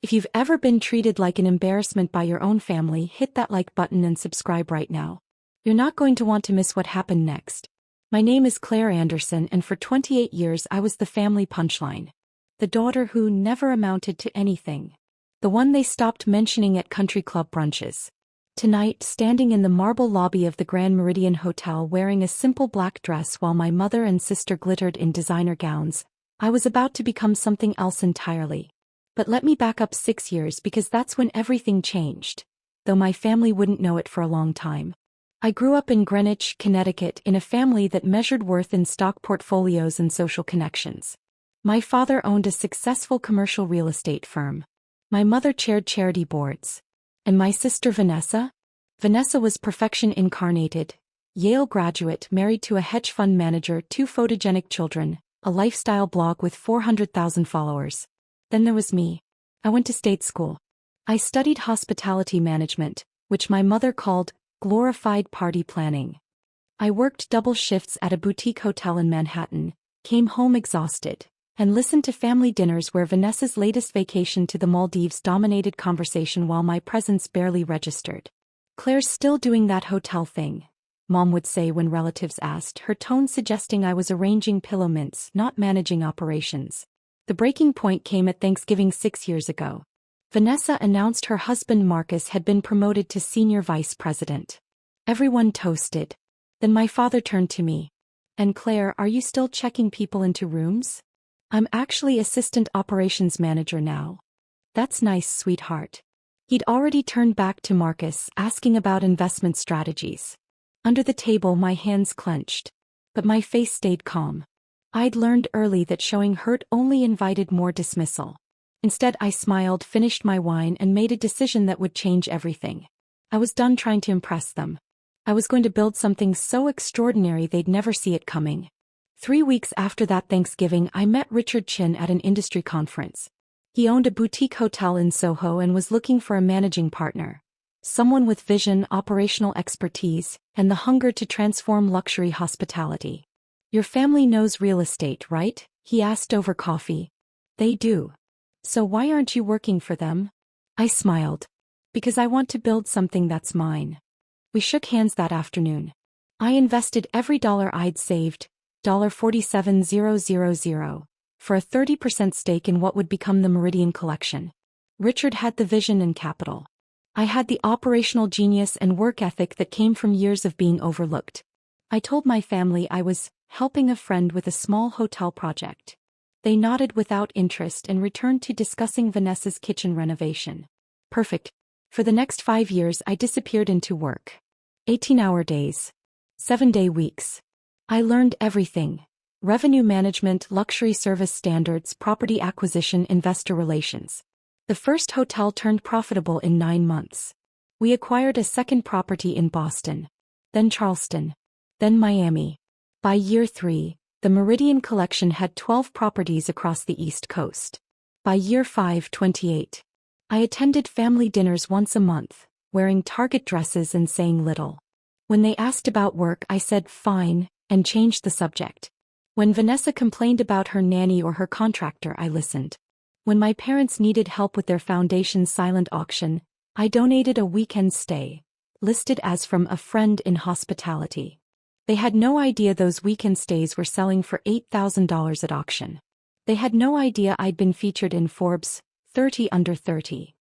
If you've ever been treated like an embarrassment by your own family, hit that like button and subscribe right now. You're not going to want to miss what happened next. My name is Claire Anderson, and for 28 years I was the family punchline. The daughter who never amounted to anything. The one they stopped mentioning at country club brunches. Tonight, standing in the marble lobby of the Grand Meridian Hotel wearing a simple black dress while my mother and sister glittered in designer gowns, I was about to become something else entirely. But let me back up 6 years, because that's when everything changed, though my family wouldn't know it for a long time. I grew up in Greenwich, Connecticut, in a family that measured worth in stock portfolios and social connections. My father owned a successful commercial real estate firm. My mother chaired charity boards. And my sister Vanessa? Vanessa was perfection incarnated. Yale graduate, married to a hedge fund manager, 2 photogenic children, a lifestyle blog with 400,000 followers. Then there was me. I went to state school. I studied hospitality management, which my mother called glorified party planning. I worked double shifts at a boutique hotel in Manhattan, came home exhausted, and listened to family dinners where Vanessa's latest vacation to the Maldives dominated conversation while my presence barely registered. "Claire's still doing that hotel thing," Mom would say when relatives asked, her tone suggesting I was arranging pillow mints, not managing operations. The breaking point came at Thanksgiving 6 years ago. Vanessa announced her husband Marcus had been promoted to senior vice president. Everyone toasted. Then my father turned to me. "And Claire, are you still checking people into rooms?" "I'm actually assistant operations manager now." "That's nice, sweetheart." He'd already turned back to Marcus, asking about investment strategies. Under the table my hands clenched. But my face stayed calm. I'd learned early that showing hurt only invited more dismissal. Instead I smiled, finished my wine, and made a decision that would change everything. I was done trying to impress them. I was going to build something so extraordinary they'd never see it coming. 3 weeks after that Thanksgiving, I met Richard Chin at an industry conference. He owned a boutique hotel in Soho and was looking for a managing partner. Someone with vision, operational expertise, and the hunger to transform luxury hospitality. "Your family knows real estate, right?" he asked over coffee. "They do. So why aren't you working for them?" I smiled. "Because I want to build something that's mine." We shook hands that afternoon. I invested every dollar I'd saved, $47,000, for a 30% stake in what would become the Meridian Collection. Richard had the vision and capital. I had the operational genius and work ethic that came from years of being overlooked. I told my family I was helping a friend with a small hotel project. They nodded without interest and returned to discussing Vanessa's kitchen renovation. Perfect. For the next 5 years I disappeared into work. 18-hour days. 7-day weeks. I learned everything. Revenue management, luxury service standards, property acquisition, investor relations. The first hotel turned profitable in 9 months. We acquired a second property in Boston. Then Charleston. Then Miami. By year 3, the Meridian Collection had 12 properties across the East Coast. By year 5, 28. I attended family dinners once a month, wearing Target dresses and saying little. When they asked about work, I said fine, and changed the subject. When Vanessa complained about her nanny or her contractor, I listened. When my parents needed help with their foundation's silent auction, I donated a weekend stay, listed as from a friend in hospitality. They had no idea those weekend stays were selling for $8,000 at auction. They had no idea I'd been featured in Forbes' 30 Under 30.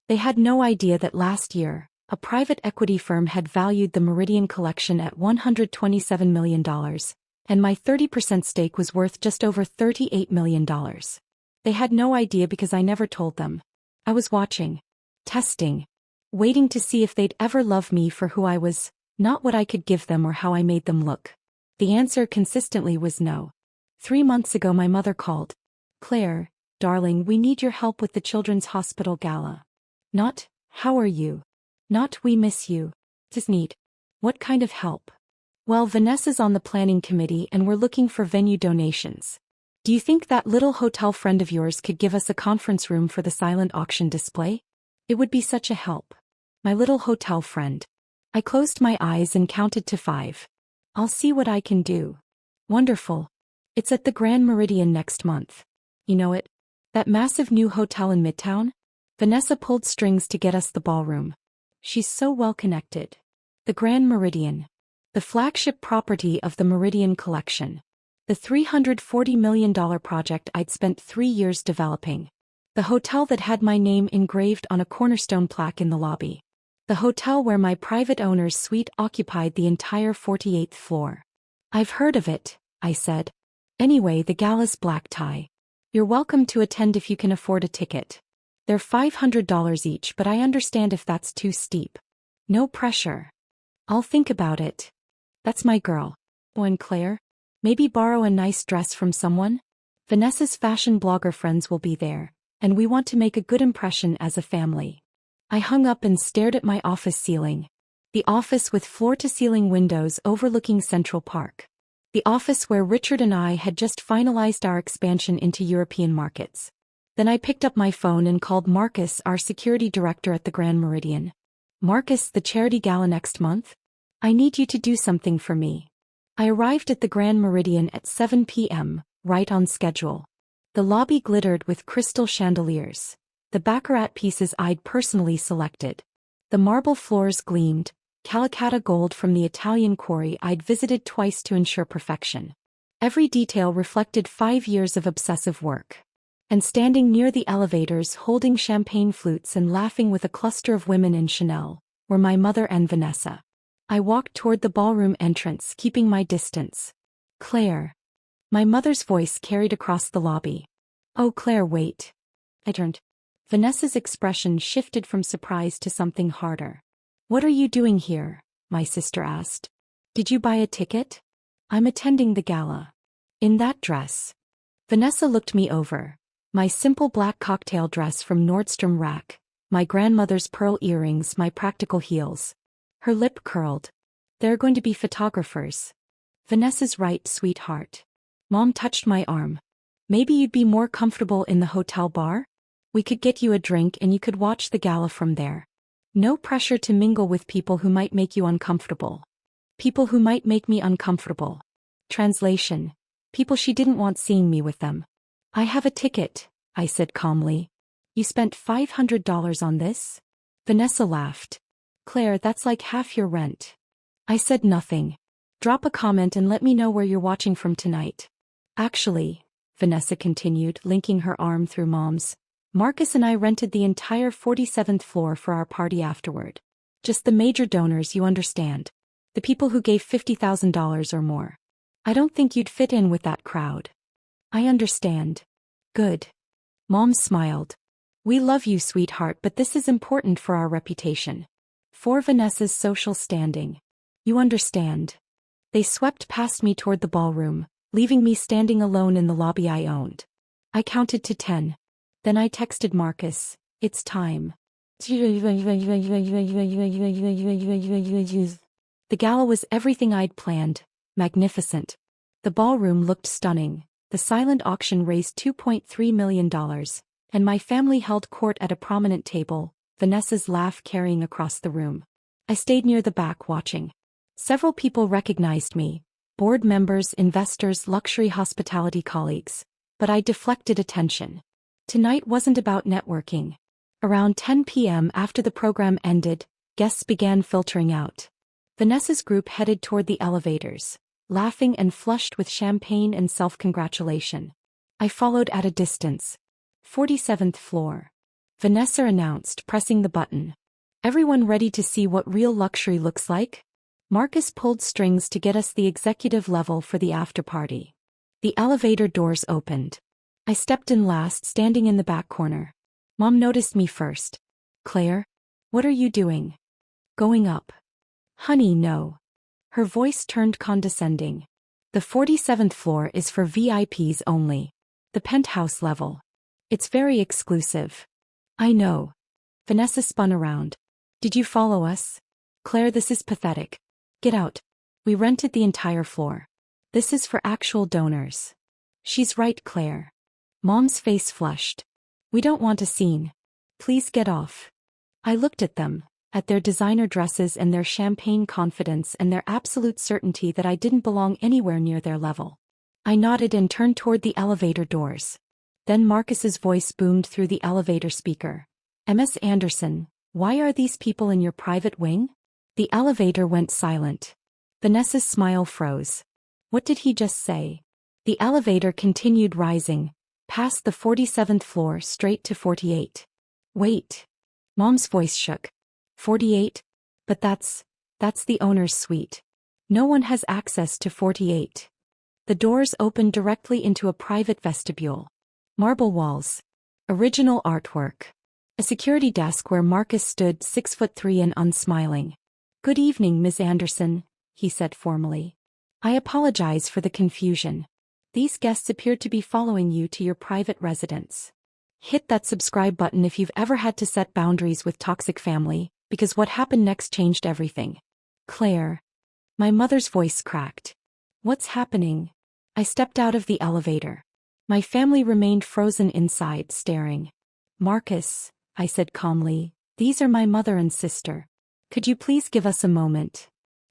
They had no idea that last year, a private equity firm had valued the Meridian Collection at $127 million, and my 30% stake was worth just over $38 million. They had no idea because I never told them. I was watching, testing, waiting to see if they'd ever love me for who I was, not what I could give them or how I made them look. The answer consistently was no. 3 months ago my mother called. "Claire, darling, we need your help with the Children's Hospital Gala." Not, "How are you?" Not, "We miss you." Just need. What kind of help? Well, Vanessa's on the planning committee and we're looking for venue donations. Do you think that little hotel friend of yours could give us a conference room for the silent auction display? It would be such a help. My little hotel friend. I closed my eyes and counted to 5. "I'll see what I can do." Wonderful. It's at the Grand Meridian next month. You know it? That massive new hotel in Midtown? Vanessa pulled strings to get us the ballroom. She's so well connected. The Grand Meridian. The flagship property of the Meridian Collection. The $340 million project I'd spent 3 years developing. The hotel that had my name engraved on a cornerstone plaque in the lobby. The hotel where my private owner's suite occupied the entire 48th floor. I've heard of it, I said. Anyway, the gala's black tie. You're welcome to attend if you can afford a ticket. They're $500 each, but I understand if that's too steep. No pressure. I'll think about it. That's my girl. Oh, and Claire? Maybe borrow a nice dress from someone? Vanessa's fashion blogger friends will be there, and we want to make a good impression as a family. I hung up and stared at my office ceiling. The office with floor-to-ceiling windows overlooking Central Park. The office where Richard and I had just finalized our expansion into European markets. Then I picked up my phone and called Marcus, our security director at the Grand Meridian. Marcus, the charity gala next month? I need you to do something for me. I arrived at the Grand Meridian at 7 p.m., right on schedule. The lobby glittered with crystal chandeliers. The baccarat pieces I'd personally selected. The marble floors gleamed, calicatta gold from the Italian quarry I'd visited twice to ensure perfection. Every detail reflected 5 years of obsessive work. And standing near the elevators holding champagne flutes and laughing with a cluster of women in Chanel, were my mother and Vanessa. I walked toward the ballroom entrance, keeping my distance. Claire. My mother's voice carried across the lobby. Oh, Claire, wait. I turned. Vanessa's expression shifted from surprise to something harder. What are you doing here? My sister asked. Did you buy a ticket? I'm attending the gala. In that dress. Vanessa looked me over. My simple black cocktail dress from Nordstrom Rack, my grandmother's pearl earrings, my practical heels. Her lip curled. There are going to be photographers. Vanessa's right, sweetheart. Mom touched my arm. Maybe you'd be more comfortable in the hotel bar? We could get you a drink and you could watch the gala from there. No pressure to mingle with people who might make you uncomfortable. People who might make me uncomfortable. Translation. People she didn't want seeing me with them. I have a ticket, I said calmly. You spent $500 on this? Vanessa laughed. Claire, that's like half your rent. I said nothing. Drop a comment and let me know where you're watching from tonight. Actually, Vanessa continued, linking her arm through Mom's. Marcus and I rented the entire 47th floor for our party afterward. Just the major donors, you understand. The people who gave $50,000 or more. I don't think you'd fit in with that crowd. I understand. Good. Mom smiled. We love you, sweetheart, but this is important for our reputation. For Vanessa's social standing. You understand. They swept past me toward the ballroom, leaving me standing alone in the lobby I owned. I counted to 10. Then I texted Marcus, it's time. The gala was everything I'd planned, magnificent. The ballroom looked stunning, the silent auction raised $2.3 million, and my family held court at a prominent table, Vanessa's laugh carrying across the room. I stayed near the back watching. Several people recognized me, board members, investors, luxury hospitality colleagues, but I deflected attention. Tonight wasn't about networking. Around 10 p.m. after the program ended, guests began filtering out. Vanessa's group headed toward the elevators, laughing and flushed with champagne and self-congratulation. I followed at a distance. 47th floor. Vanessa announced, pressing the button. Everyone ready to see what real luxury looks like? Marcus pulled strings to get us the executive level for the after-party. The elevator doors opened. I stepped in last, standing in the back corner. Mom noticed me first. Claire? What are you doing? Going up. Honey, no. Her voice turned condescending. The 47th floor is for VIPs only. The penthouse level. It's very exclusive. I know. Vanessa spun around. Did you follow us? Claire, this is pathetic. Get out. We rented the entire floor. This is for actual donors. She's right, Claire. Mom's face flushed. We don't want a scene. Please get off. I looked at them, at their designer dresses and their champagne confidence and their absolute certainty that I didn't belong anywhere near their level. I nodded and turned toward the elevator doors. Then Marcus's voice boomed through the elevator speaker. Ms. Anderson, why are these people in your private wing? The elevator went silent. Vanessa's smile froze. What did he just say? The elevator continued rising, past the 47th floor straight to 48. Wait. Mom's voice shook. 48? But that's the owner's suite. No one has access to 48. The doors opened directly into a private vestibule. Marble walls. Original artwork. A security desk where Marcus stood 6'3" and unsmiling. Good evening, Ms. Anderson, he said formally. I apologize for the confusion. These guests appeared to be following you to your private residence. Hit that subscribe button if you've ever had to set boundaries with toxic family, because what happened next changed everything. Claire. My mother's voice cracked. What's happening? I stepped out of the elevator. My family remained frozen inside, staring. Marcus, I said calmly, these are my mother and sister. Could you please give us a moment?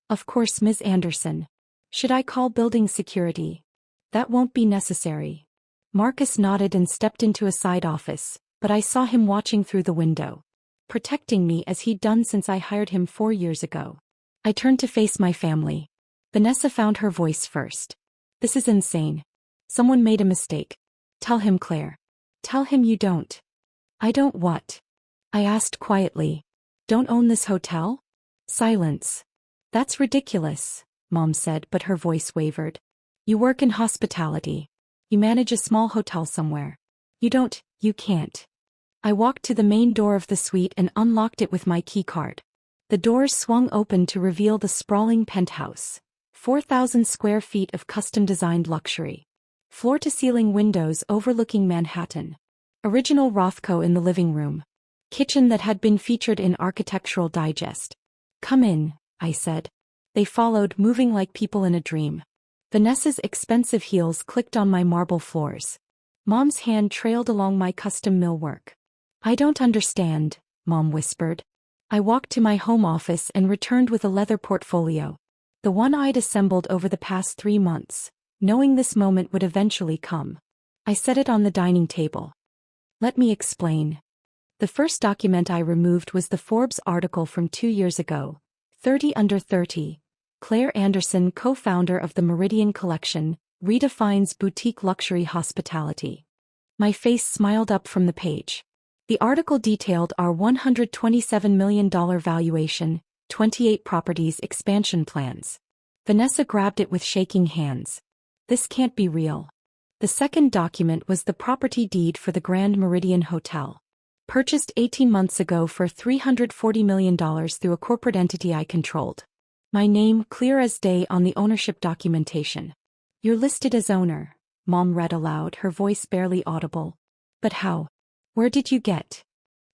Of course, Ms. Anderson. Should I call building security? That won't be necessary. Marcus nodded and stepped into a side office, but I saw him watching through the window, protecting me as he'd done since I hired him 4 years ago. I turned to face my family. Vanessa found her voice first. This is insane. Someone made a mistake. Tell him, Claire. Tell him you don't. I don't what? I asked quietly. Don't own this hotel? Silence. That's ridiculous, Mom said, but her voice wavered. You work in hospitality. You manage a small hotel somewhere. You can't. I walked to the main door of the suite and unlocked it with my keycard. The doors swung open to reveal the sprawling penthouse. 4,000 square feet of custom-designed luxury. Floor-to-ceiling windows overlooking Manhattan. Original Rothko in the living room. Kitchen that had been featured in Architectural Digest. Come in, I said. They followed, moving like people in a dream. Vanessa's expensive heels clicked on my marble floors. Mom's hand trailed along my custom millwork. I don't understand, Mom whispered. I walked to my home office and returned with a leather portfolio. The one I'd assembled over the past 3 months, knowing this moment would eventually come. I set it on the dining table. Let me explain. The first document I removed was the Forbes article from 2 years ago, 30 Under 30. Claire Anderson, co-founder of the Meridian Collection, redefines boutique luxury hospitality. My face smiled up from the page. The article detailed our $127 million valuation, 28 properties expansion plans. Vanessa grabbed it with shaking hands. This can't be real. The second document was the property deed for the Grand Meridian Hotel. Purchased 18 months ago for $340 million through a corporate entity I controlled. My name clear as day on the ownership documentation. You're listed as owner, Mom read aloud, her voice barely audible. But how? Where did you get?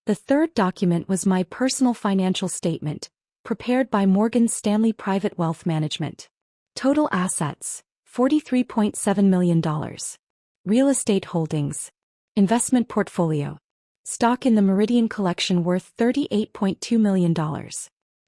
The third document was my personal financial statement, prepared by Morgan Stanley Private Wealth Management. Total assets, $43.7 million. Real estate holdings. Investment portfolio. Stock in the Meridian Collection worth $38.2 million.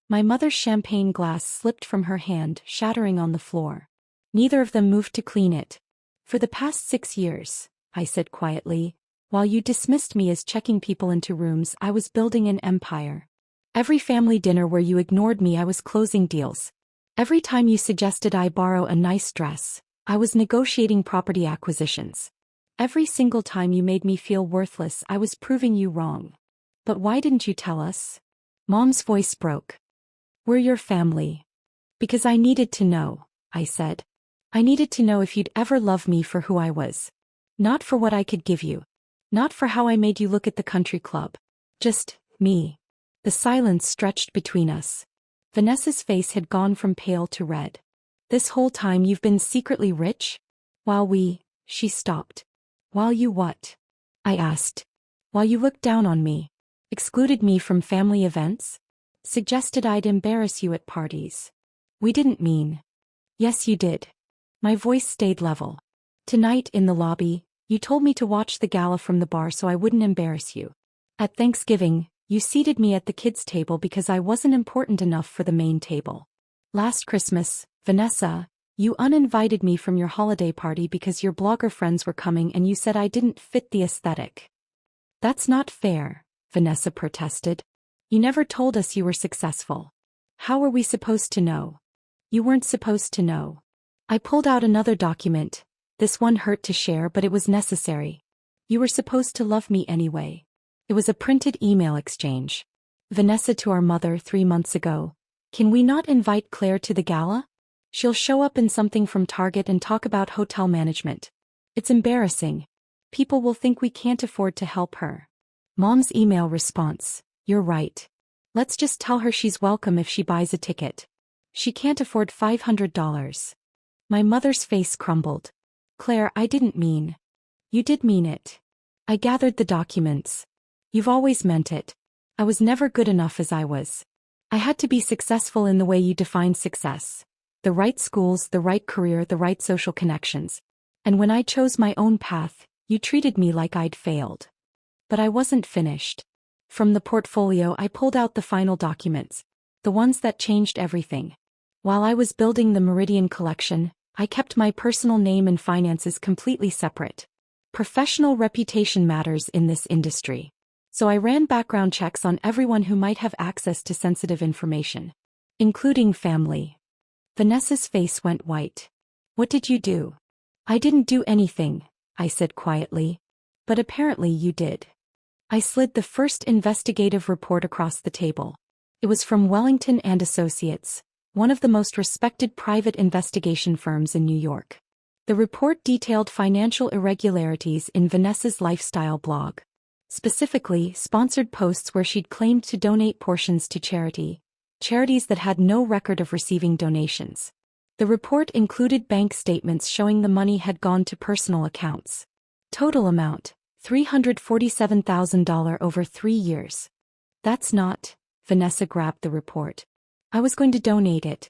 My mother's champagne glass slipped from her hand, shattering on the floor. Neither of them moved to clean it. For the past 6 years, I said quietly, while you dismissed me as checking people into rooms, I was building an empire. Every family dinner where you ignored me, I was closing deals. Every time you suggested I borrow a nice dress, I was negotiating property acquisitions. Every single time you made me feel worthless, I was proving you wrong. But why didn't you tell us? Mom's voice broke. We're your family. Because I needed to know, I said. I needed to know if you'd ever love me for who I was. Not for what I could give you. Not for how I made you look at the country club. Just me. The silence stretched between us. Vanessa's face had gone from pale to red. This whole time you've been secretly rich? She stopped. While you what? I asked. While you looked down on me. Excluded me from family events? Suggested I'd embarrass you at parties. We didn't mean. Yes, you did. My voice stayed level. Tonight in the lobby, you told me to watch the gala from the bar so I wouldn't embarrass you. At Thanksgiving, you seated me at the kids' table because I wasn't important enough for the main table. Last Christmas, Vanessa, you uninvited me from your holiday party because your blogger friends were coming and you said I didn't fit the aesthetic. That's not fair, Vanessa protested. You never told us you were successful. How were we supposed to know? You weren't supposed to know. I pulled out another document. This one hurt to share, but it was necessary. You were supposed to love me anyway. It was a printed email exchange. Vanessa to our mother 3 months ago. Can we not invite Claire to the gala? She'll show up in something from Target and talk about hotel management. It's embarrassing. People will think we can't afford to help her. Mom's email response. You're right. Let's just tell her she's welcome if she buys a ticket. She can't afford $500. My mother's face crumbled. Claire, I didn't mean. You did mean it. I gathered the documents. You've always meant it. I was never good enough as I was. I had to be successful in the way you define success. The right schools, the right career, the right social connections. And when I chose my own path, you treated me like I'd failed. But I wasn't finished. From the portfolio I pulled out the final documents. The ones that changed everything. While I was building the Meridian collection, I kept my personal name and finances completely separate. Professional reputation matters in this industry. So I ran background checks on everyone who might have access to sensitive information. Including family. Vanessa's face went white. What did you do? I didn't do anything, I said quietly. But apparently you did. I slid the first investigative report across the table. It was from Wellington and Associates, one of the most respected private investigation firms in New York. The report detailed financial irregularities in Vanessa's lifestyle blog. Specifically, sponsored posts where she'd claimed to donate portions to charities that had no record of receiving donations. The report included bank statements showing the money had gone to personal accounts. Total amount, $347,000 over 3 years. That's not. Vanessa grabbed the report. I was going to donate it.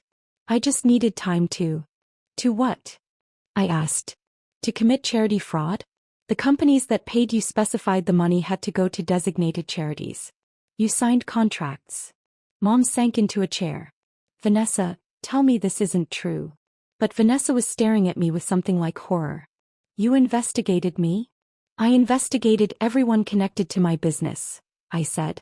I just needed time to. To what? I asked. To commit charity fraud? The companies that paid you specified the money had to go to designated charities. You signed contracts. Mom sank into a chair. Vanessa, tell me this isn't true. But Vanessa was staring at me with something like horror. You investigated me? I investigated everyone connected to my business, I said.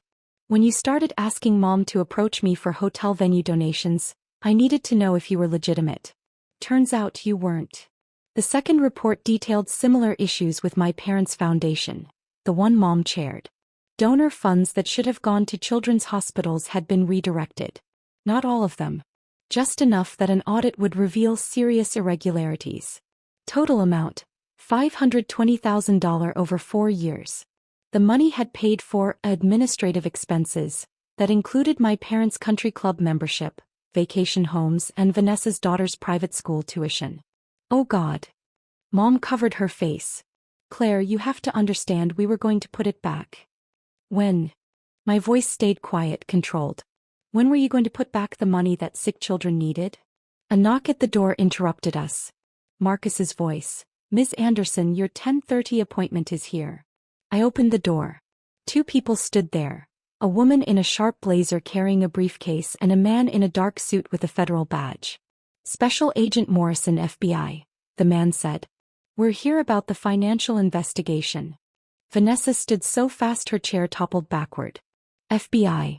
When you started asking Mom to approach me for hotel venue donations, I needed to know if you were legitimate. Turns out you weren't. The second report detailed similar issues with my parents' foundation, the one Mom chaired. Donor funds that should have gone to children's hospitals had been redirected. Not all of them. Just enough that an audit would reveal serious irregularities. Total amount, $520,000 over 4 years. The money had paid for administrative expenses that included my parents' country club membership, vacation homes, and Vanessa's daughter's private school tuition. Oh God. Mom covered her face. Claire, you have to understand we were going to put it back. When? My voice stayed quiet, controlled. When were you going to put back the money that sick children needed? A knock at the door interrupted us. Marcus's voice. Ms. Anderson, your 10:30 appointment is here. I opened the door. 2 people stood there. A woman in a sharp blazer carrying a briefcase and a man in a dark suit with a federal badge. Special Agent Morrison, FBI, the man said. We're here about the financial investigation. Vanessa stood so fast her chair toppled backward. FBI.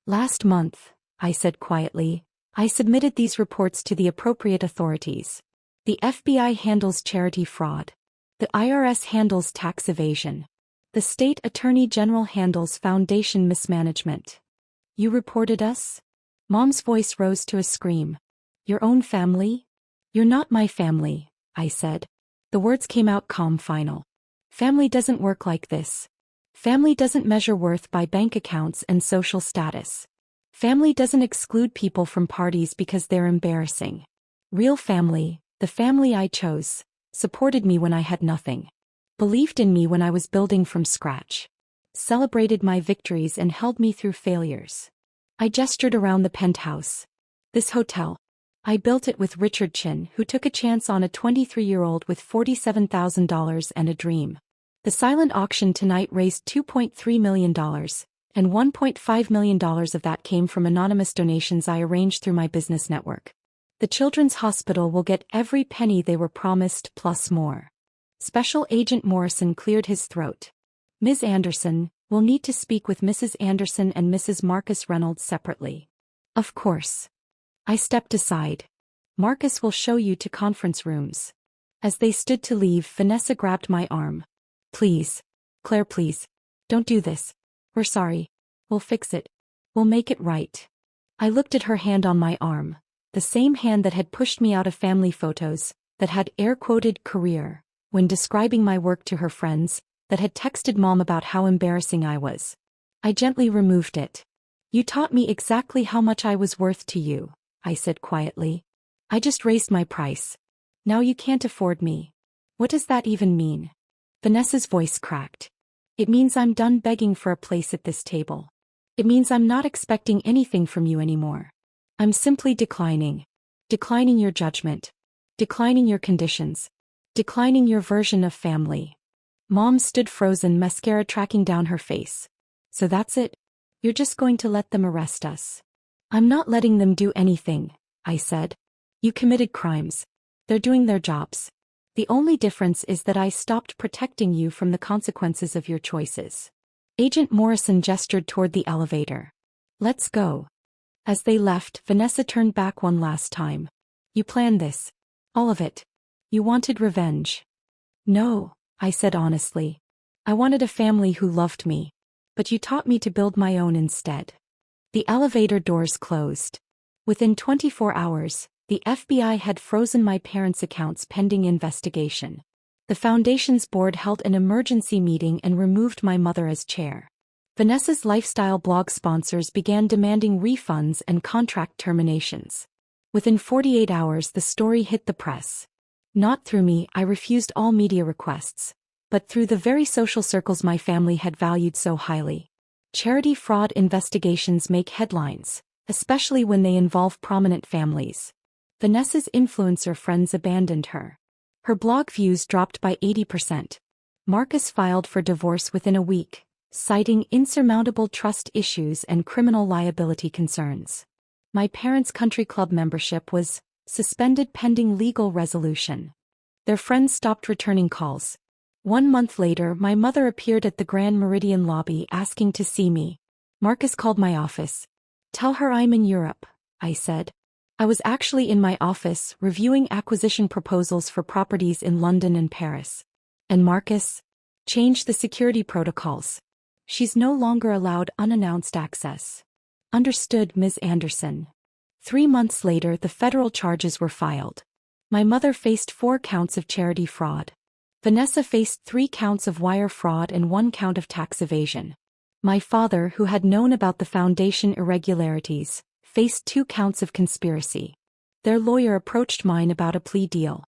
Last month, I said quietly, I submitted these reports to the appropriate authorities. The FBI handles charity fraud. The IRS handles tax evasion. The state attorney general handles foundation mismanagement. You reported us? Mom's voice rose to a scream. Your own family? You're not my family, I said. The words came out calm, final. Family doesn't work like this. Family doesn't measure worth by bank accounts and social status. Family doesn't exclude people from parties because they're embarrassing. Real family, the family I chose, supported me when I had nothing. Believed in me when I was building from scratch. Celebrated my victories and held me through failures. I gestured around the penthouse. This hotel. I built it with Richard Chin, who took a chance on a 23-year-old with $47,000 and a dream. The silent auction tonight raised $2.3 million, and $1.5 million of that came from anonymous donations I arranged through my business network. The Children's Hospital will get every penny they were promised plus more. Special Agent Morrison cleared his throat. Ms. Anderson, We'll need to speak with Mrs. Anderson and Mrs. Marcus Reynolds separately. Of course. I stepped aside. Marcus will show you to conference rooms. As they stood to leave, Vanessa grabbed my arm. Please. Claire, please. Don't do this. We're sorry. We'll fix it. We'll make it right. I looked at her hand on my arm. The same hand that had pushed me out of family photos, that had air-quoted career, when describing my work to her friends, that had texted Mom about how embarrassing I was. I gently removed it. You taught me exactly how much I was worth to you, I said quietly. I just raised my price. Now you can't afford me. What does that even mean? Vanessa's voice cracked. It means I'm done begging for a place at this table. It means I'm not expecting anything from you anymore. I'm simply declining. Declining your judgment. Declining your conditions. Declining your version of family. Mom stood frozen, mascara tracking down her face. So that's it? You're just going to let them arrest us? I'm not letting them do anything, I said. You committed crimes. They're doing their jobs. The only difference is that I stopped protecting you from the consequences of your choices. Agent Morrison gestured toward the elevator. Let's go. As they left, Vanessa turned back one last time. You planned this. All of it. You wanted revenge. No, I said honestly. I wanted a family who loved me. But you taught me to build my own instead. The elevator doors closed. Within 24 hours, the FBI had frozen my parents' accounts pending investigation. The foundation's board held an emergency meeting and removed my mother as chair. Vanessa's lifestyle blog sponsors began demanding refunds and contract terminations. Within 48 hours, the story hit the press. Not through me, I refused all media requests, but through the very social circles my family had valued so highly. Charity fraud investigations make headlines, especially when they involve prominent families. Vanessa's influencer friends abandoned her. Her blog views dropped by 80%. Marcus filed for divorce within a week, citing insurmountable trust issues and criminal liability concerns. My parents' country club membership was suspended pending legal resolution. Their friends stopped returning calls. 1 month later, my mother appeared at the Grand Meridian lobby asking to see me. Marcus called my office. Tell her I'm in Europe, I said. I was actually in my office, reviewing acquisition proposals for properties in London and Paris. And Marcus? Changed the security protocols. She's no longer allowed unannounced access. Understood, Ms. Anderson. 3 months later, the federal charges were filed. My mother faced 4 counts of charity fraud. Vanessa faced 3 counts of wire fraud and 1 count of tax evasion. My father, who had known about the foundation irregularities, faced 2 counts of conspiracy. Their lawyer approached mine about a plea deal.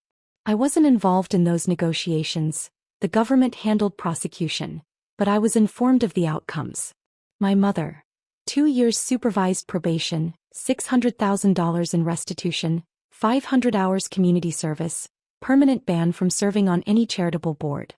I wasn't involved in those negotiations. The government handled prosecution, but I was informed of the outcomes. My mother. 2 years supervised probation, $600,000 in restitution, 500 hours community service, permanent ban from serving on any charitable board.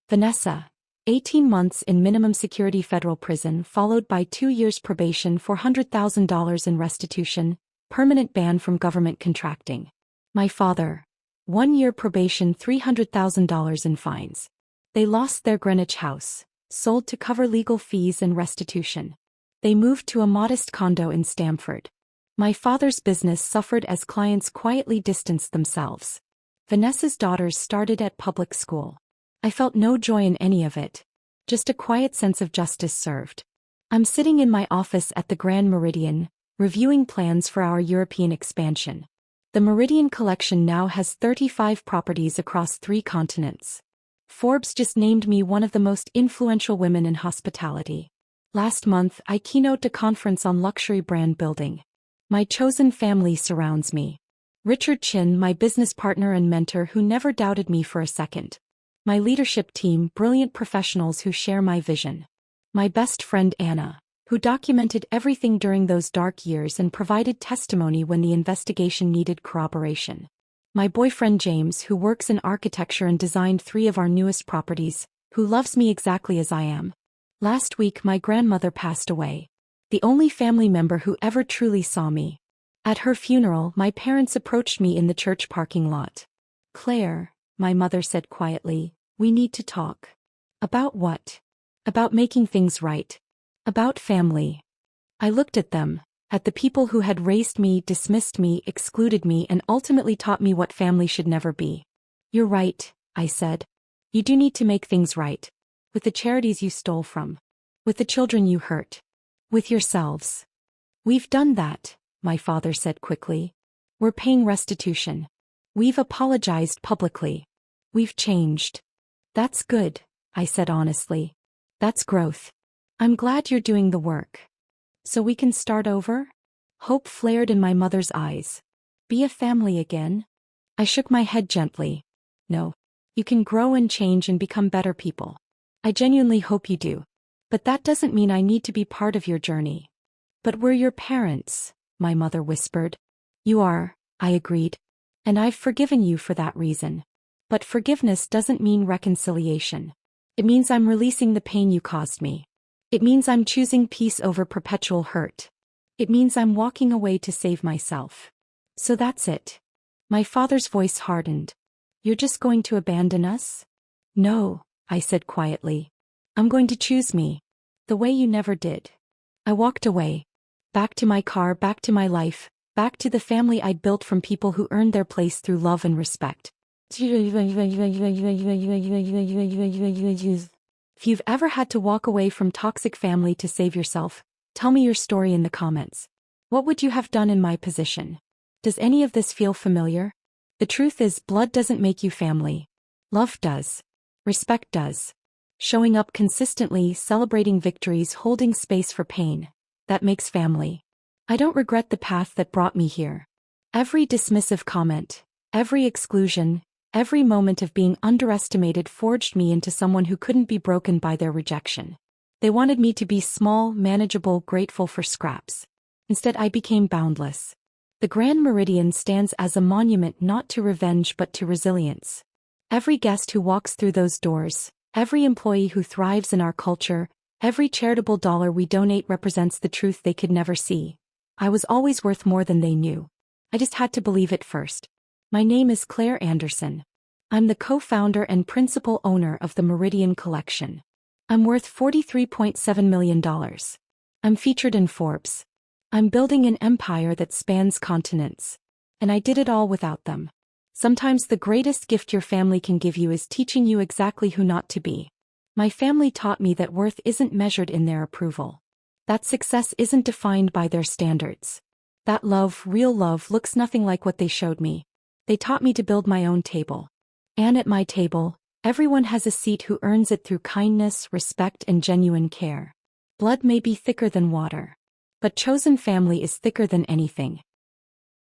Vanessa. 18 months in minimum security federal prison followed by 2 years probation, $400,000 in restitution, permanent ban from government contracting. My father. 1 year probation, $300,000 in fines. They lost their Greenwich house, sold to cover legal fees and restitution. They moved to a modest condo in Stamford. My father's business suffered as clients quietly distanced themselves. Vanessa's daughters started at public school. I felt no joy in any of it. Just a quiet sense of justice served. I'm sitting in my office at the Grand Meridian, reviewing plans for our European expansion. The Meridian Collection now has 35 properties across 3 continents. Forbes just named me one of the most influential women in hospitality. Last month, I keynoted a conference on luxury brand building. My chosen family surrounds me. Richard Chin, my business partner and mentor who never doubted me for a second. My leadership team, brilliant professionals who share my vision. My best friend Anna, who documented everything during those dark years and provided testimony when the investigation needed corroboration. My boyfriend James, who works in architecture and designed 3 of our newest properties, who loves me exactly as I am. Last week my grandmother passed away. The only family member who ever truly saw me. At her funeral, my parents approached me in the church parking lot. Claire, my mother said quietly, we need to talk. About what? About making things right. About family. I looked at them, at the people who had raised me, dismissed me, excluded me, and ultimately taught me what family should never be. You're right, I said. You do need to make things right. With the charities you stole from. With the children you hurt. With yourselves. We've done that, my father said quickly. We're paying restitution. We've apologized publicly. We've changed. That's good, I said honestly. That's growth. I'm glad you're doing the work. So we can start over? Hope flared in my mother's eyes. Be a family again? I shook my head gently. No. You can grow and change and become better people. I genuinely hope you do. But that doesn't mean I need to be part of your journey. But we're your parents, my mother whispered. You are, I agreed. And I've forgiven you for that reason. But forgiveness doesn't mean reconciliation. It means I'm releasing the pain you caused me. It means I'm choosing peace over perpetual hurt. It means I'm walking away to save myself. So that's it. My father's voice hardened. You're just going to abandon us? No, I said quietly. I'm going to choose me. The way you never did. I walked away. Back to my car, back to my life, back to the family I'd built from people who earned their place through love and respect. If you've ever had to walk away from toxic family to save yourself, tell me your story in the comments. What would you have done in my position? Does any of this feel familiar? The truth is, blood doesn't make you family. Love does. Respect does. Showing up consistently, celebrating victories, holding space for pain. That makes family. I don't regret the path that brought me here. Every dismissive comment, every exclusion, every moment of being underestimated forged me into someone who couldn't be broken by their rejection. They wanted me to be small, manageable, grateful for scraps. Instead, I became boundless. The Grand Meridian stands as a monument not to revenge but to resilience. Every guest who walks through those doors, every employee who thrives in our culture, every charitable dollar we donate represents the truth they could never see. I was always worth more than they knew. I just had to believe it first. My name is Claire Anderson. I'm the co-founder and principal owner of the Meridian Collection. I'm worth $43.7 million. I'm featured in Forbes. I'm building an empire that spans continents. And I did it all without them. Sometimes the greatest gift your family can give you is teaching you exactly who not to be. My family taught me that worth isn't measured in their approval. That success isn't defined by their standards. That love, real love, looks nothing like what they showed me. They taught me to build my own table. And at my table, everyone has a seat who earns it through kindness, respect, and genuine care. Blood may be thicker than water. But chosen family is thicker than anything.